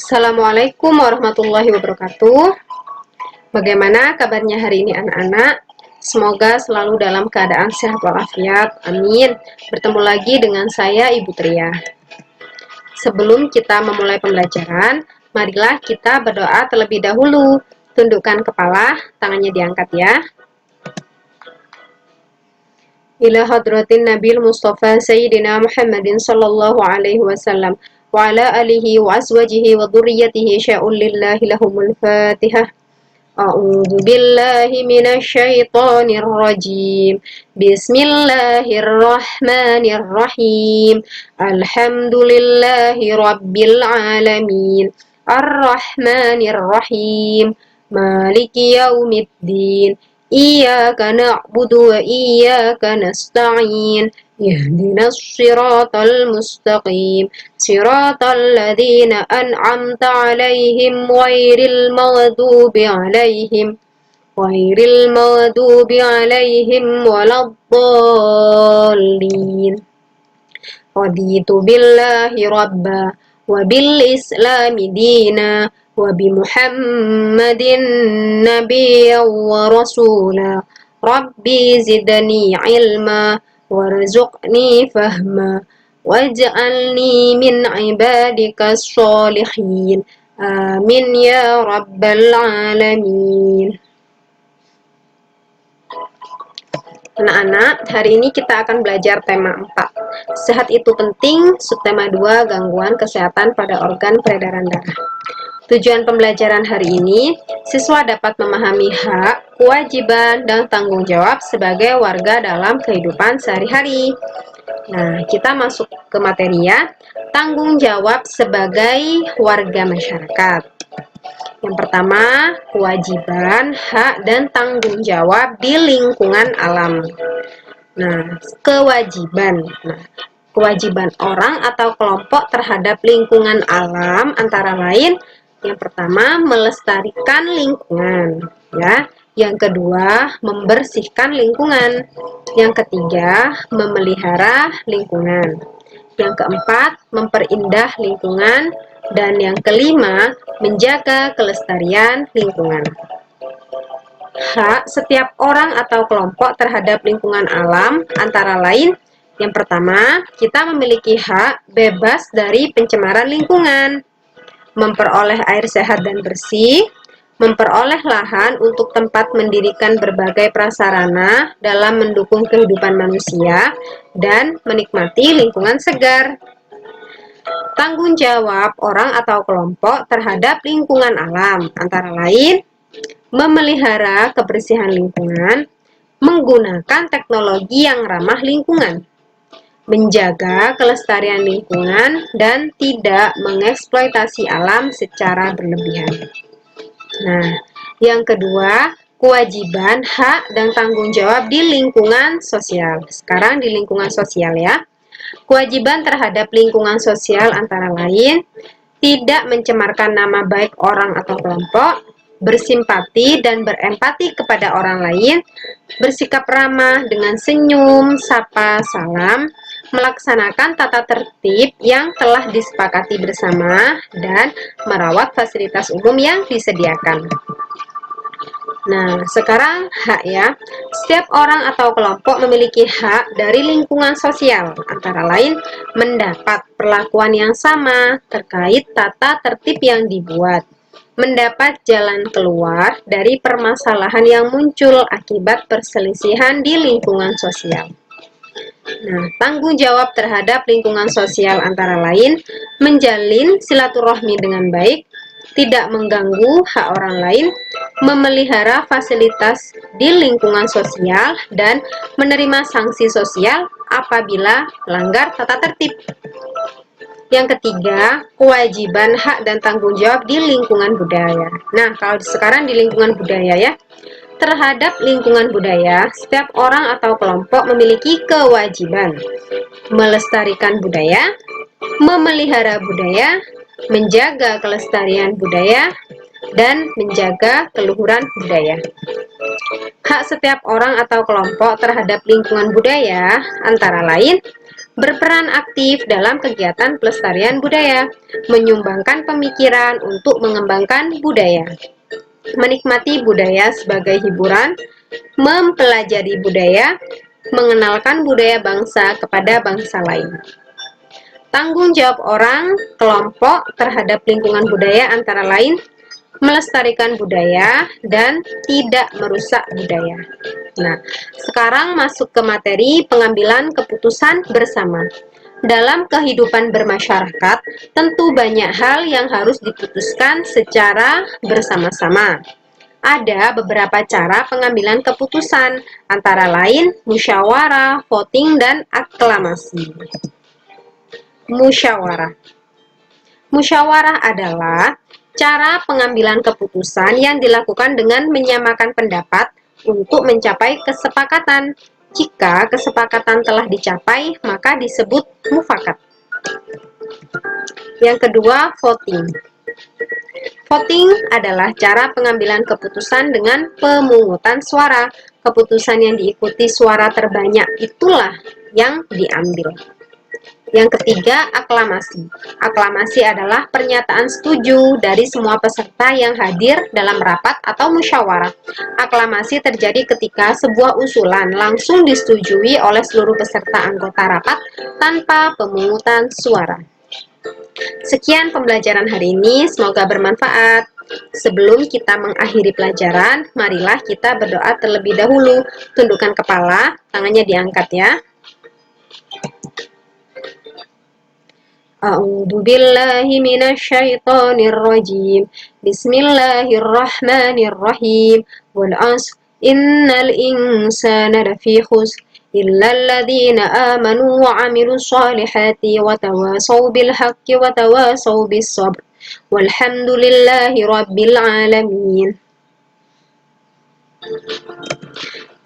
Assalamualaikum warahmatullahi wabarakatuh. Bagaimana kabarnya hari ini anak-anak? Semoga selalu dalam keadaan sehat walafiat. Amin. Bertemu lagi dengan saya Ibu Tria. Sebelum kita memulai pembelajaran, marilah kita berdoa terlebih dahulu. Tundukkan kepala, tangannya diangkat ya. Ila hadratin Nabil Mustafa Sayyidina Muhammadin sallallahu alaihi wasallam wa ala alihi wa azwajihi wa dhurriyyatihi sya'un lillahi lahumul fatihah. A'udzu billahi minasy syaithanir rajim. Bismillahirrahmanirrahim. Alhamdulillahi rabbil alamin. Arrahmanir rahim. Maliki yaumiddin. Iyyaka na'budu wa iyyaka nasta'in. Ihdinas siratal mustaqim. Siratal ladzina an'amta 'alaihim ghairil maghdubi 'alaihim waladdallin. Raditu billahi rabba wa bil islami dina wa bi Muhammadin nabiyyan wa rasula. Rabbi zidni ilma warzuqni fahma waj'alni min ibadikas sholihin. Amin ya rabbal alamin. Anak-anak, hari ini kita akan belajar tema 4. Sehat itu penting, subtema 2, gangguan kesehatan pada organ peredaran darah. Tujuan pembelajaran hari ini, siswa dapat memahami hak, kewajiban, dan tanggung jawab sebagai warga dalam kehidupan sehari-hari. Nah, kita masuk ke materi ya. Tanggung jawab sebagai warga masyarakat. Yang pertama, kewajiban, hak, dan tanggung jawab di lingkungan alam. Nah, kewajiban. Nah, kewajiban orang atau kelompok terhadap lingkungan alam antara lain yang pertama, melestarikan lingkungan, ya. Yang kedua, membersihkan lingkungan. Yang ketiga, memelihara lingkungan. Yang keempat, memperindah lingkungan. Dan yang kelima, menjaga kelestarian lingkungan. Hak setiap orang atau kelompok terhadap lingkungan alam antara lain yang pertama, kita memiliki hak bebas dari pencemaran lingkungan, memperoleh air sehat dan bersih, memperoleh lahan untuk tempat mendirikan berbagai prasarana dalam mendukung kehidupan manusia, dan menikmati lingkungan segar. Tanggung jawab orang atau kelompok terhadap lingkungan alam antara lain memelihara kebersihan lingkungan, menggunakan teknologi yang ramah lingkungan, menjaga kelestarian lingkungan, dan tidak mengeksploitasi alam secara berlebihan. Nah, yang kedua, kewajiban, hak, dan tanggung jawab di lingkungan sosial. Sekarang di lingkungan sosial ya. Kewajiban terhadap lingkungan sosial antara lain tidak mencemarkan nama baik orang atau kelompok, bersimpati dan berempati kepada orang lain, bersikap ramah dengan senyum, sapa, salam, melaksanakan tata tertib yang telah disepakati bersama, dan merawat fasilitas umum yang disediakan. Nah, sekarang hak ya. Setiap orang atau kelompok memiliki hak dari lingkungan sosial, antara lain mendapat perlakuan yang sama terkait tata tertib yang dibuat, mendapat jalan keluar dari permasalahan yang muncul akibat perselisihan di lingkungan sosial. Nah, tanggung jawab terhadap lingkungan sosial antara lain menjalin silaturahmi dengan baik, tidak mengganggu hak orang lain, memelihara fasilitas di lingkungan sosial, dan menerima sanksi sosial apabila melanggar tata tertib. Yang ketiga, kewajiban, hak, dan tanggung jawab di lingkungan budaya. Nah, kalau sekarang di lingkungan budaya ya, terhadap lingkungan budaya, setiap orang atau kelompok memiliki kewajiban melestarikan budaya, memelihara budaya, menjaga kelestarian budaya, dan menjaga keluhuran budaya. Hak setiap orang atau kelompok terhadap lingkungan budaya antara lain berperan aktif dalam kegiatan pelestarian budaya, menyumbangkan pemikiran untuk mengembangkan budaya, menikmati budaya sebagai hiburan, mempelajari budaya, mengenalkan budaya bangsa kepada bangsa lain. Tanggung jawab orang, kelompok terhadap lingkungan budaya antara lain melestarikan budaya dan tidak merusak budaya. Nah, sekarang masuk ke materi pengambilan keputusan bersama. Dalam kehidupan bermasyarakat, tentu banyak hal yang harus diputuskan secara bersama-sama. Ada beberapa cara pengambilan keputusan, antara lain musyawarah, voting, dan aklamasi. Musyawarah. Musyawarah adalah cara pengambilan keputusan yang dilakukan dengan menyamakan pendapat untuk mencapai kesepakatan. Jika kesepakatan telah dicapai, maka disebut mufakat. Yang kedua, voting. Voting adalah cara pengambilan keputusan dengan pemungutan suara. Keputusan yang diikuti suara terbanyak itulah yang diambil. Yang ketiga, aklamasi. Aklamasi adalah pernyataan setuju dari semua peserta yang hadir dalam rapat atau musyawarah. Aklamasi terjadi ketika sebuah usulan langsung disetujui oleh seluruh peserta anggota rapat tanpa pemungutan suara. Sekian pembelajaran hari ini, semoga bermanfaat. Sebelum kita mengakhiri pelajaran, marilah kita berdoa terlebih dahulu. Tundukkan kepala, tangannya diangkat ya. A'udzu billahi minasy syaithanir rajim. Bismillahirrahmanirrahim. Wal 'ashr innal insana lafi khusr illa alladziina aamanu wa 'amilus shalihati wa tawasaw bil haqqi wa tawasaw bis sabr. Walhamdulillahi rabbil alamin.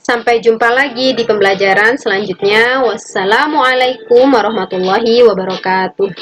Sampai jumpa lagi di pembelajaran selanjutnya. Wassalamualaikum warahmatullahi wabarakatuh.